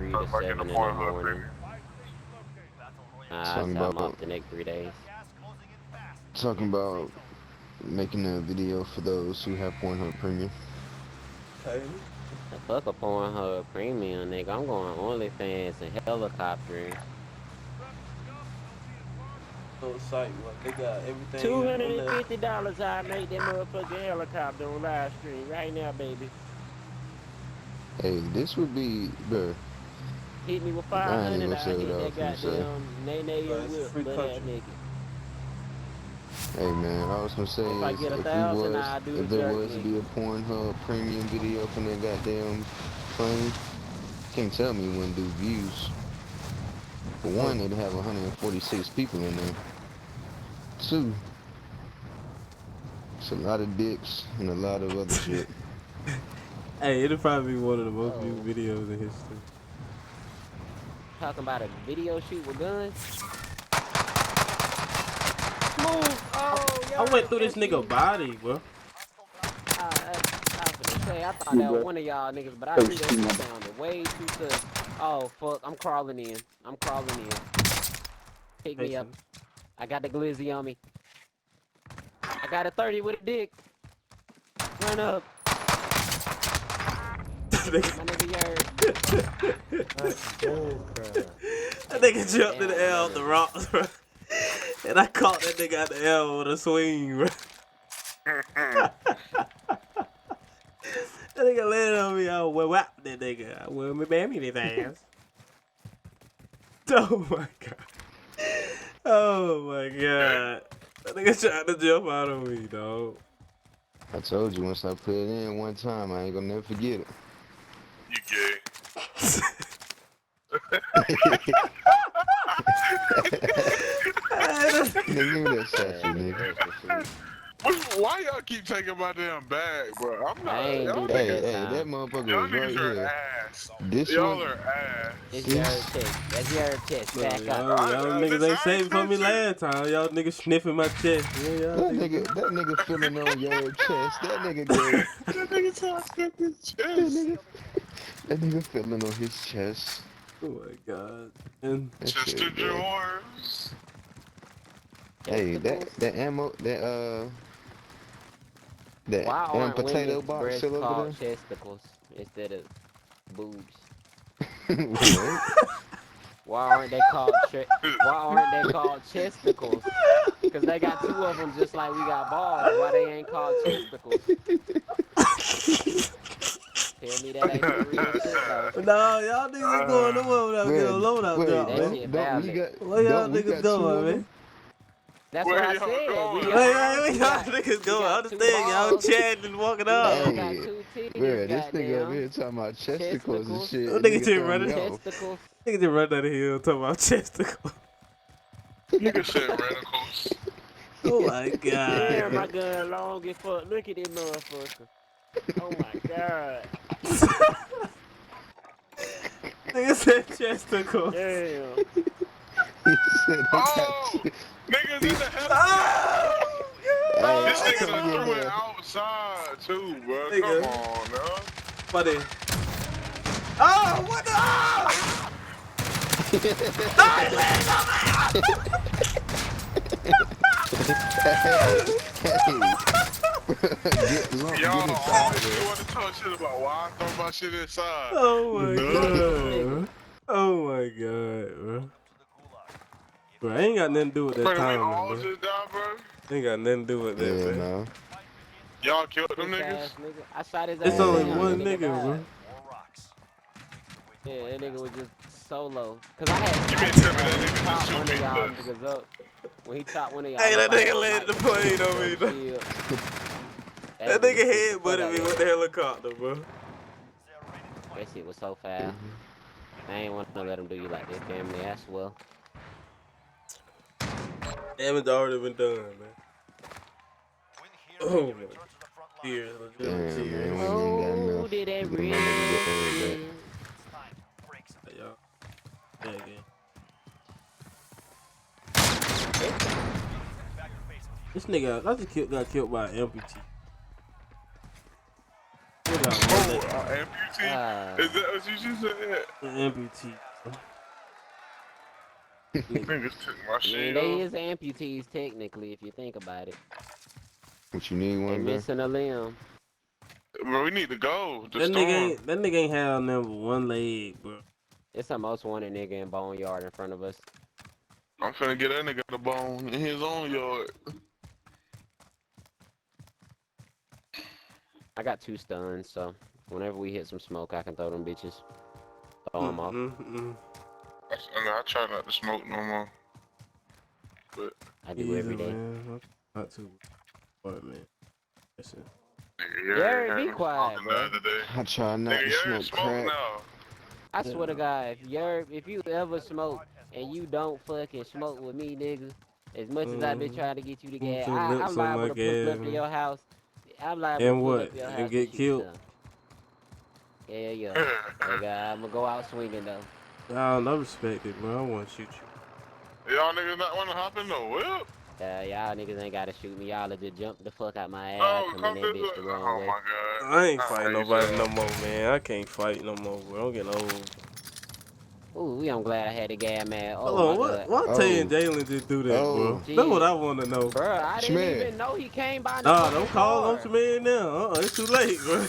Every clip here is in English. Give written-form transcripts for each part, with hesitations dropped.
3 to 7 in the morning. So Talking I'm off about the next 3 days. talking about making a video for those who have Pornhub Premium. Hey. The fuck a Pornhub Premium, nigga. I'm going OnlyFans and helicoptering. Little site, what they got everything on there. $250 I make that motherfucking helicopter on live stream right now, baby. Hey, this would be, bruh. Hit me with I ain't 500, even gonna I say what hit I that was gonna say. goddamn nay But and it's a whip, free butt ass country. nigga. Hey man, all I was gonna say If I is get 1,000, I do the if there jerk, was to be nigga. a Pornhub Premium video from that goddamn plane, can't tell me you wouldn't do views. For one, it'd have 146 people in there. Two, it's a lot of dicks and a lot of other shit. Hey, it'll probably be one of the most Oh, viewed videos in history. talking about a video shoot with guns? Move! Oh, I went through yo, this nigga SU. body, bro. I was gonna say, I thought that was one of y'all niggas, but I knew that shit sounded way too sus. Oh, fuck, I'm crawling in. Pick me up. Patient. I got the glizzy on me. I got a 30 with a dick. Run up. My nigga Yard. That nigga jumped in the air off the rocks, bro. And I caught that nigga out the air with a swing, bro. That nigga landed on me. I whap that nigga. I will me bammy his ass. Oh my god. Oh my god. That nigga tried to jump out on me, dog. I told you once I put it in one time, I ain't gonna never forget it. You gay. Nigga, give me that statue, nigga. Why y'all keep taking my damn bag, bro? I'm not. I ain't Y'all do that niggas, time. That motherfucker y'all was right niggas are here. ass. This Y'all one, are ass. It's your chest. That's your chest. Bro, Back up. y'all niggas ain't saving for me last time. Y'all niggas sniffing my chest. Yeah, that nigga feeling on your chest. That nigga go. That nigga talking his That chest. nigga feeling on his chest. Oh my god. And That Chester shit, bro. Drawers. Hey, that ammo, that Why aren't potato women's box breasts still over called chesticles instead of boobs? there? What? Why aren't they called chesticles? Cause they got two of them just like we got balls. Why they ain't called chesticles? Tell me that ain't some real shit though. nah, y'all niggas ain't going nowhere without getting a loadout drop, That man. shit don't we valid. Where y'all don't we niggas got two going, of man? them? That's Where what I y'all said. going? Where y'all niggas going? I got two understand y'all balls. chatting and walking We out. got Hey, two titties, bro, this nigga over goddamn. here talking about chesticles and Chesticles. shit. Oh, And nigga nigga just throw me running. off. Chesticles. Nigga just run down the hill talking about chesticles. Nigga said radicals. Oh my god. Damn, my gun long as fuck. Look at this motherfucker. Oh my god. Nigga said chesticles. Damn. He said, I got Oh, two. niggas in the helicopter. Oh, Hey, This nigga come done get threw it here. outside too, bro. Nigga. Come on, man. buddy. Oh, what the? Oh, he landed on me. Get Y'all inside always there. want to talk shit about why I throw my shit inside. Oh my No. god. Oh my god, bro. Bro, I ain't got nothing to do with that Bro, we timing, all bro. just died, bro. Ain't got nothing to do with that, Yeah, man. no. Y'all killed them Bitch niggas? ass nigga. I shot his It's ass only down. one That nigga nigga, died. bro. Yeah, that nigga was just solo. Cause I had You mean sniped tell me him that when he nigga chopped just shoot one of me y'all first? niggas up. When he chopped one of y'all Hey, up, that I had nigga landed the sniped him plane on from me, the though. shield. That nigga scared the head fuck butted out me of with me. the helicopter, bro. That shit was so foul. I ain't want to let him do you like that, family. I swear. Damage already been done, man. Oh my. Tears, legitimate Damn, tears. man, we ain't even got Oh, enough did to that get my really nigga look Jared back. good? Hey, y'all. Yeah, again. This nigga, I just got killed by an amputee. Amputee? Is that what you just said? Amputee. Niggas took my I shit. mean, they is amputees technically, if you think about it. What you need They one, bro? missing a limb. Bro, we need to go. The That storm. nigga ain't have number one leg, bro. It's the most wanted nigga in Boneyard in front of us. I'm finna get that nigga the bone in his own yard. I got 2 stuns, so whenever we hit some smoke, I can throw them bitches. Throw them off. I try not to smoke no more. But I do every day. Man. Not too hard, man. Listen. Yeah, be quiet, bro. I try not to smoke crack. Now. I swear to God, if you ever smoke and you don't fucking smoke with me, nigga, as much as I've been trying to get you to gas, I'm liable to pull up to your house. I'm liable to pull up to your house and get killed. Yeah. Nigga, I'm gonna go out swinging though. Y'all no respect it, bro. I wanna shoot you. Y'all niggas not wanna hop in the whip? Y'all niggas ain't gotta shoot me. Y'all just jump the fuck out my ass. Oh, come in that bitch the wrong way. my God. I ain't fighting nobody no more, man. I can't fight no more, bro. I'm getting old. Ooh, I'm glad I had the gas man. Oh, hold on, why Tay and Jalen just do that, bro? Gee. That's what I want to know. Bro, I didn't even know he came by. Nah, don't call him man now. It's too late, bro.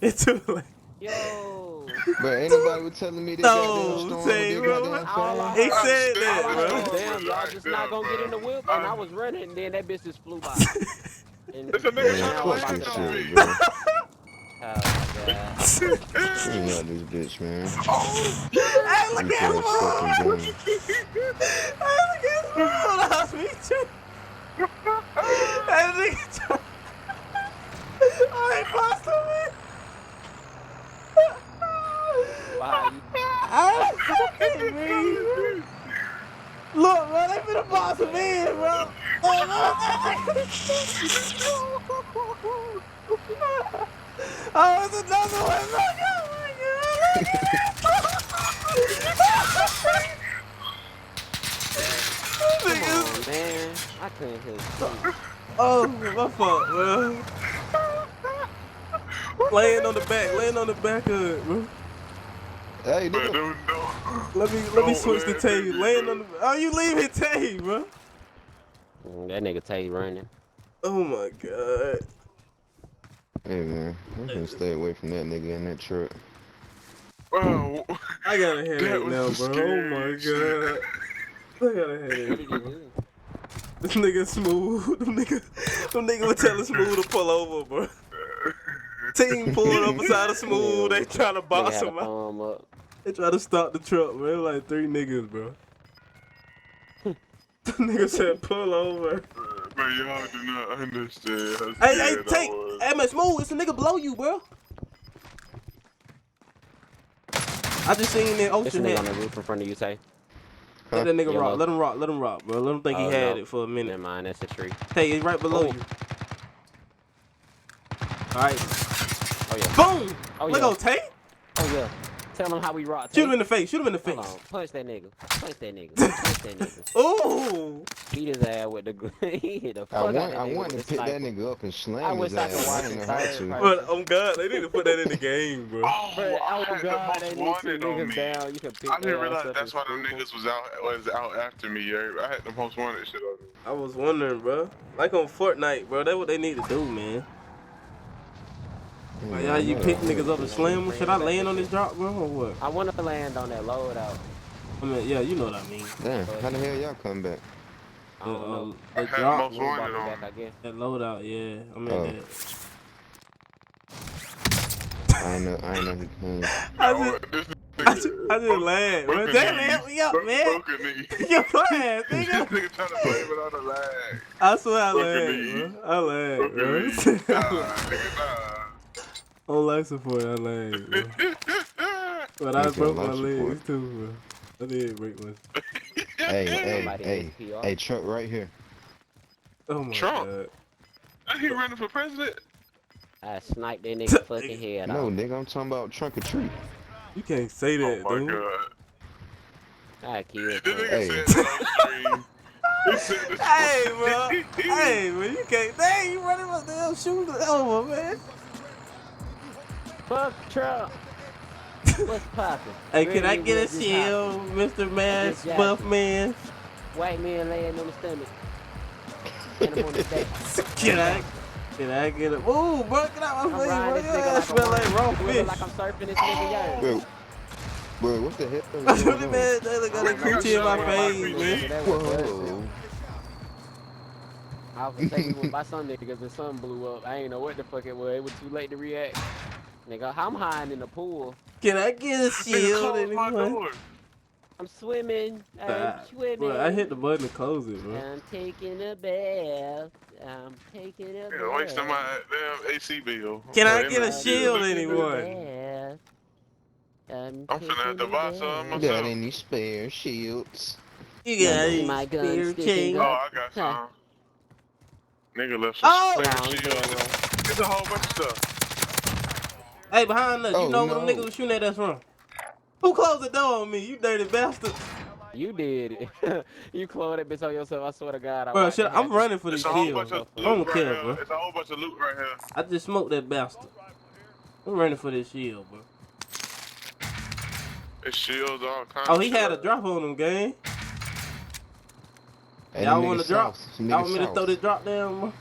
It's too late. Yo. But ain't nobody was telling me they goddamn storm with their goddamn phone. He said that, bro. Damn, y'all just not gonna get in the whip, and I was running, and then that bitch just flew by. It's a nigga trying to land on me. Bro. Oh my God. Bring out this bitch, man. Hey, look at him. Hey, look at him. Hold on, me too. Hey, nigga. Oh, he passed me. Wow, I fucking breathe. Look, bro, they finna boss him in, bro. Oh, it's another one. Look, oh my God, look come on, man. I couldn't hit you. Oh, my fault, bro. Laying on the back of it, bro. Hey, nigga. Let me switch the tape. Laying on the. Oh, you leaving tape, bro? That nigga Tay running. Oh my God. Hey, man. I'm gonna stay away from that nigga in that truck. Bro, I got a headache now, bro. Oh my God. I got a headache. This nigga Smooth. Them nigga would tell Smooth to pull over, bro. Team pulled up beside of Smooth. They trying to boss him out. They try to stop the truck, bro. Like 3 niggas, bro. The nigga said pull over. Man, y'all do not understand. Hey, take. Hey, man, Smooth, it's a nigga below you, bro. I just seen that ocean on the roof in front of you, Tay. Let that nigga rock. Let him rock, bro. Let him think he had it for a minute. Never mind, that's a tree. Hey, he's right below you. Alright. Oh, yeah. Boom! Oh, Look yeah. on Tay. Oh, yeah. Tell him how we rock. Shoot him in the face. Shoot him in the face. Hold on. Punch that nigga. Punch that nigga. Ooh! Beat his ass with the. He hit the fuck out that nigga. I wanted to pick that nigga up and slam his ass. I didn't know how to. But oh God, they need to put that in the game, bro. Oh God, they need to niggas down. You can pick. I didn't realize that's why them niggas was out after me. I had the most wanted shit on me. I was wondering, bro. Like on Fortnite, bro. That's what they need to do, man. Like, y'all, you pick niggas up and slam them. Should I land on this drop, bro, or what? I want to land on that loadout. I mean, yeah, you know what I mean. Damn, how the hell y'all come back? I don't know. The I had drop, the most wanted on Back, me. I guess. that loadout, yeah. I mean, I ain't know he came. I just laughed, bro. Damn, help me up, man. You're playing, This nigga. nigga trying to blame it on the lag. I swear I laughed, bro. I laughed, bro. Nigga, On life support, I laughed, bro. But I broke my legs too, bro. I did break one. Hey, truck right here. Oh my Trump? God. Are he running for president? I sniped that nigga fucking head No, off. nigga, I'm talking about trunk or treat. You can't say that, Oh my dude. God. I killed This him. nigga said it on stream. He said this Hey, bro. Hey, man, you can't. Dang, you running up there shooting over, man. Fuck Trump. What's poppin'? Hey, can I Really, get a what just shield, happened? Mr. I just Mask got Buff you. Man? White man laying on the stomach. And I'm on his back. And Can I'm I? bouncing. Can I get a? Ooh, bro, get out my I'm face, bro. riding this nigga Yeah, like a smell like raw worm. Do it look fish. like I'm surfing this nigga yard? Bro, what the hell is going Really, on? man, they look I got a don't know. coochie We in was my laying by face, some man. nigga. That was busting. Whoa. I was gonna say we went by some niggas and something blew up. I ain't know what the fuck it was. It was too late to react. Nigga, I'm hiding in the pool. Can I get a Nigga, shield, close my anyone? door. I'm swimming. I'm Nah, bro, I hit swimming. the button to close it, bro. I'm taking a bath. I'm taking a Yeah, wasting my bath. damn AC bill. Can I But get a anyway, I'm yeah, shield, look at taking a that. anyone? bath. I'm I'm finna have to taking a buy some bath. Got myself. any spare shields? You Now you got see any my gun spear sticking chain? up. Oh, I got Huh. some. Nigga left some Oh! spare Long shields. barrel. It's a whole bunch of stuff. Hey, behind us, you Oh know where them niggas no. was shooting at us from? Who closed the door on me? You dirty bastard. You did it. You closed that bitch on yourself. I swear to God, I Bro, watched shit, it I'm happen. running for It's this a whole shield, bunch of bro. I Motherfucker. loot don't right care, here. bro. It's a whole bunch of loot right here. I just smoked that bastard. I'm running for this shield, bro. It's shields, all kinds Oh, of he shit. had a drop on him, gang. Hey, Y'all them want niggas to drop? south. Some Y'all niggas want me to throw south. this drop down, bro?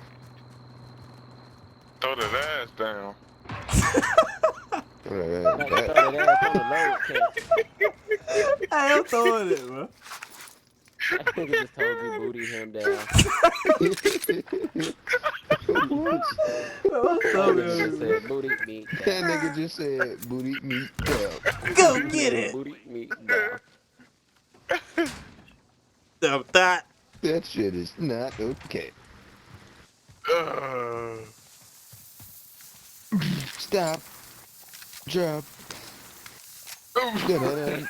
Throw that ass down. Now you throw that ass on the load cat. I am throwing it, bro. That nigga just told you booty him down. What's That up, nigga just man? said booty me That down. nigga just said booty meat down. Go He get said it. booty me down. Dumb thought. That shit is not okay. Stop. Drop. Da-da-da.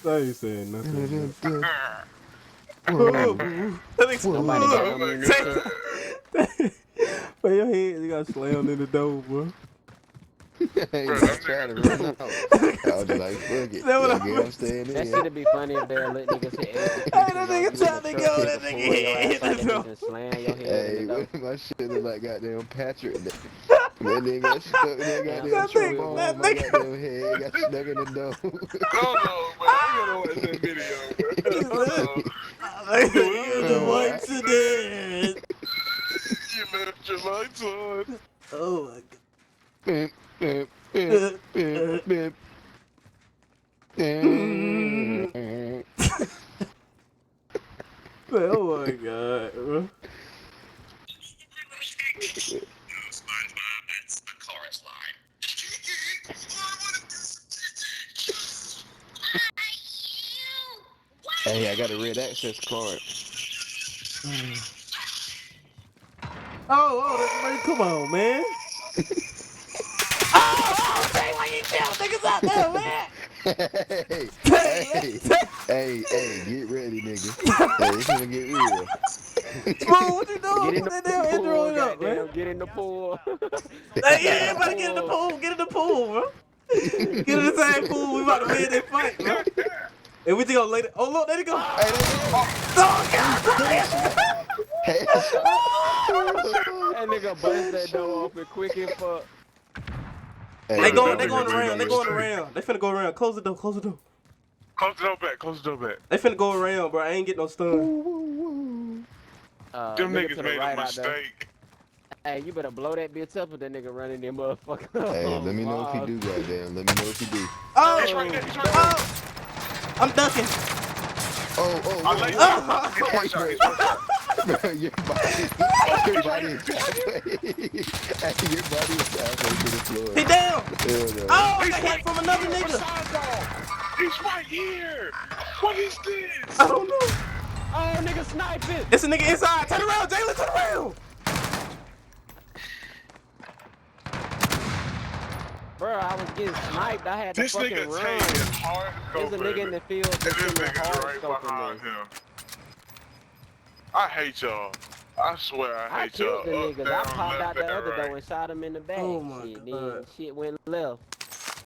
I ain't saying nothing. Da-da-da. Whoa. Whoa. Nobody got no Oh my munitions. god. For your head, you got slammed in the door, bro. Hey, Bro, I them tried to niggas. run out. I was just like, fuck it. That what I I guess I'm meant. staying That in. shit'd be funny if they let niggas hit Hey, execution that on nigga you in a tried to truck. go, Nigga that nigga pull your hit ass on the that door. bitch and slam your head in the Hey, door. what my shit look like goddamn Patrick? That nigga got stuck in that Damn goddamn That Ferris nigga, wheel. trombone. that My nigga. goddamn head got stuck in the door. Hold on, man. I gotta watch that video, He bro. Hold said, on. you the Oh, white sedan. You left your lights on. Oh my bim, bim, bim, god. bim, bim. Oh my god, bro. Hey, I got a red access card. Man, come on, man. Oh, say why you tell niggas out there, man. Hey, get ready, nigga. Hey, it's gonna get real. Smooth, what you doing? Get in Put the that damn pool, Android up, man. goddamn. Get in the pool. Hey, Get in yeah, the everybody get in the pool. pool. Get in the pool, bro. Get in the same pool. We about to win this fight, bro. And we just gonna lay it. Oh, look, there they go. Hey, Oh, God. hey, That nigga bust that door open quick and fuck. hey, They Bro, going that nigga around. right They on the going street. around. They finna go around. Close the door. Close the door. Close the door back. Close the door back. They finna go around, bro. I ain't get no stun. Them Nigga to niggas the made right a out there. mistake. Hey, you better blow that bitch up with that nigga running them motherfucker. Hey, let me know if he do, goddamn. Let me know if he do. Oh, He's right there. He's right there. oh. I'm ducking. I laid Oh. He's one shot. He's one shot. Bro, your body is halfway. Hey, your body is halfway to the floor. He down. Hell no. Oh, I got hit from another nigga. Beside y'all. He's right here. What is this? I don't know. Oh, nigga sniping. It's a nigga inside. Turn around, Jalen. Turn around. Bro, I was getting sniped. I had to This fucking nigga run. Tate is hard There's a nigga in the field and that's this in the nigga's hard right scoping behind me. him. I hate y'all. I swear I I hate y'all. killed the Up, niggas. I down, popped left, out the and other right. door and shot him in the back. Oh my Shit, God. then shit went left.